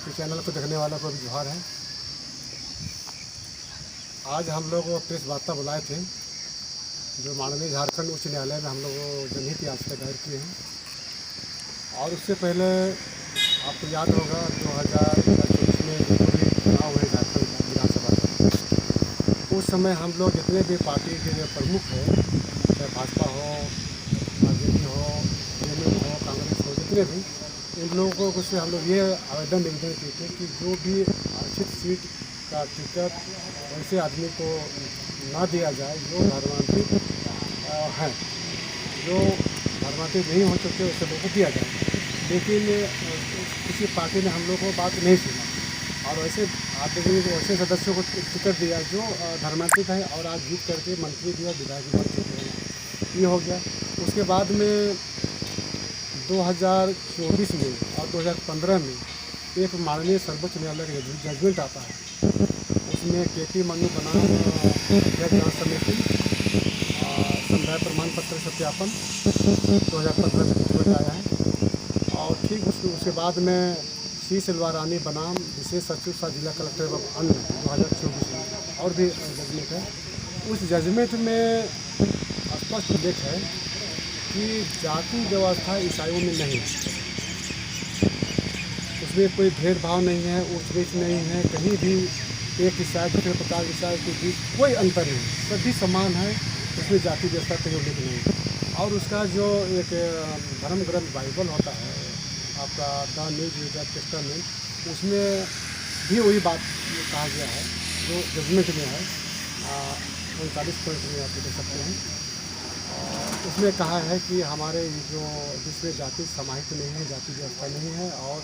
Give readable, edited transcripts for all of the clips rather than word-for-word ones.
आपके चैनल को देखने वालों को भी जोहार है। आज हम लोग प्रेस वार्ता बुलाए थे जो माननीय झारखंड उच्च न्यायालय में हम लोग जनहित याचिका दायर किए हैं। और उससे पहले आपको याद होगा 2024 में जो भी चुनाव हुए झारखंड विधानसभा का, उस समय हम लोग जितने भी पार्टी के जो प्रमुख हैं, चाहे भाजपा हो, आरजेडी हो, जेएमएम हो, कांग्रेस हो, जितने भी, इन लोगों को से हम लोग ये आवेदन निवेदन किए थे कि जो भी आरक्षित सीट का टिकट वैसे आदमी को ना दिया जाए जो धर्मांतरित हैं, जो धर्मांतरित नहीं हो चुके वैसे लोगों को दिया जाए। लेकिन किसी पार्टी ने हम लोग को बात नहीं सुना और वैसे आदमी को वैसे सदस्यों को टिकट दिया जो धर्मांतरित है और आज जीत करके मंत्री भी और विधायक भी बन चुके हैं। ये हो गया। उसके बाद में 2024 में और 2015 में एक माननीय सर्वोच्च न्यायालय का जजमेंट आता है। उसमें केपी मनु बनाम अध्यक्ष जांच समिति समुदाय प्रमाण पत्र सत्यापन 2015 में जजमेंट आया है। और ठीक उसके बाद में सी सिलवारानी बनाम विशेष सचिव सा जिला कलेक्टर एवं अन्य 2024 में और भी जजमेंट है। उस जजमेंट में स्पष्ट उल्लेख है कि जाति व्यवस्था ईसाइयों में नहीं है, उसमें कोई भेदभाव नहीं है, ऊंच नीच नहीं है, कहीं भी एक ईसाई दूसरे 50 ईसाई के बीच कोई अंतर नहीं, सभी समान है। उसमें जाति व्यवस्था कहीं उल्लेख नहीं है। और उसका जो एक धर्म ग्रंथ बाइबल होता है आपका द न्यू टेस्टामेंट, उसमें भी वही बात कहा गया है जो जजमेंट में है। 39 पॉइंट में आप देख सकते हैं। उसमें कहा है कि हमारे जो जिसमें जाति समाहित नहीं है, जाति व्यवस्था नहीं है और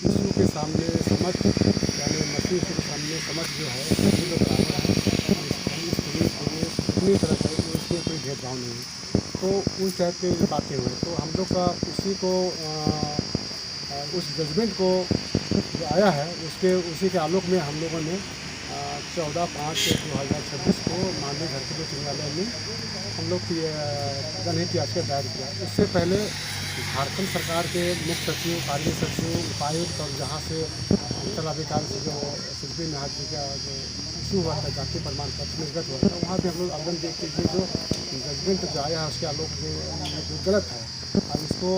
यीशु के सामने समझ यानी मसीह के सामने समझ जो है सभी लोग बराबर हैं, स्त्री पुरुष अपनी तरह से उसमें कोई भेदभाव नहीं है। तो उस टाइप की बातें हुई तो हम लोग का उसी को उस जजमेंट को जो आया है उसी के आलोक में हम लोगों ने 14/5/2026 को माननीय झारखंड उच्च न्यायालय में हम लोग की जनहित याचिका दायर किया। उससे पहले झारखंड सरकार के मुख्य सचिव, कार्य सचिव, उपायुक्त और जहाँ से अंचलाधिकारी से जो शिल्पी निहार जी का जो इशू हुआ था जाति प्रमाण पत्र निर्गत हुआ था, वहाँ भी हम लोग आवेदन दे के जो जजमेंट जो आया है उसके आलोक में जो गलत है अब इसको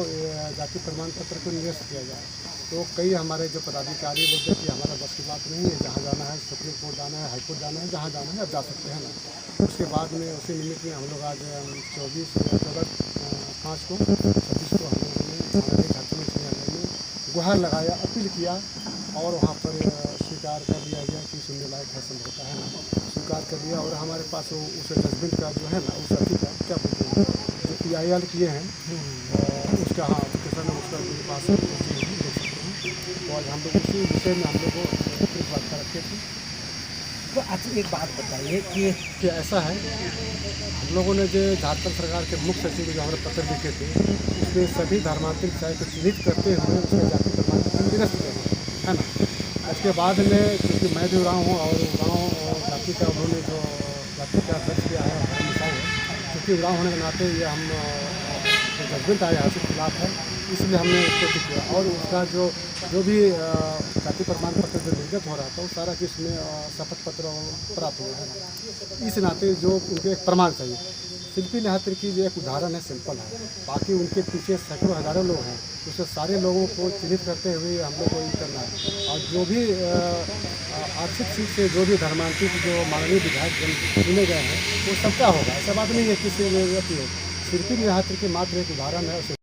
जाति प्रमाण पत्र को निरस्त किया जाए। तो कई हमारे जो पदाधिकारी बोलते हैं कि हमारा बस की बात नहीं है, जहाँ जाना है सुप्रीम कोर्ट जाना है, हाई कोर्ट जाना है, जहाँ जाना है आप जा सकते हैं ना। उसके बाद में उसी निमित्त में हम लोग आज 14/5 को 26 को हम लोगों ने हमारे झारखंड उच्च न्यायालय में गुहार लगाया, अपील किया और वहाँ पर स्वीकार कर लिया गया कि सुनने लायक है, समझौता है ना, स्वीकार कर लिया। और हमारे पास उस जजमेंट का जो है ना उस अति का क्या बोलते हैं जो PIL किए हैं उसका हाँ एप्लीकेशन है, उसका मेरे पास देख सकते हैं। तो आज हम लोग उसी विषय में हम लोग को प्रेस वार्ता रखे थे। तो अच्छा एक बात बताइए कि ऐसा है हम लोगों ने जो झारखंड सरकार के मुख्य सचिव को जो हमारे पत्र लिखे थे उसमें सभी धर्मांतरित चाहे को चिन्हित करते हुए उसका जाति प्रमाण पत्र निरस्त किया है ना। उसके बाद में क्योंकि मैं भी रहा हूँ और गाँव और जाति का उन्होंने जो जाति का दर्ज किया है धर्म है, क्योंकि गाँव होने के नाते ये हम जो जजमेंट आया है उसके खिलाफ है, इसलिए हमने उसको किया। और उसका जो भी जाति प्रमाण पत्र जो निर्गत हो रहा था वो सारा कि इसमें शपथ पत्र प्राप्त हुआ है। इस नाते जो उनके एक प्रमाण चाहिए। शिल्पी निहार की जो एक उदाहरण है सिंपल है, बाकी उनके पीछे सैकड़ों हज़ारों लोग हैं, उससे सारे लोगों को चिन्हित करते हुए हम लोग को ये करना है। और जो भी आर्थिक सीट से जो भी धर्मांतरित जो माननीय विधायक चुने गए हैं वो सबका होगा, ऐसा बात नहीं है किसी व्यक्ति हो। शिल्पी निहार की मात्र एक उदाहरण है।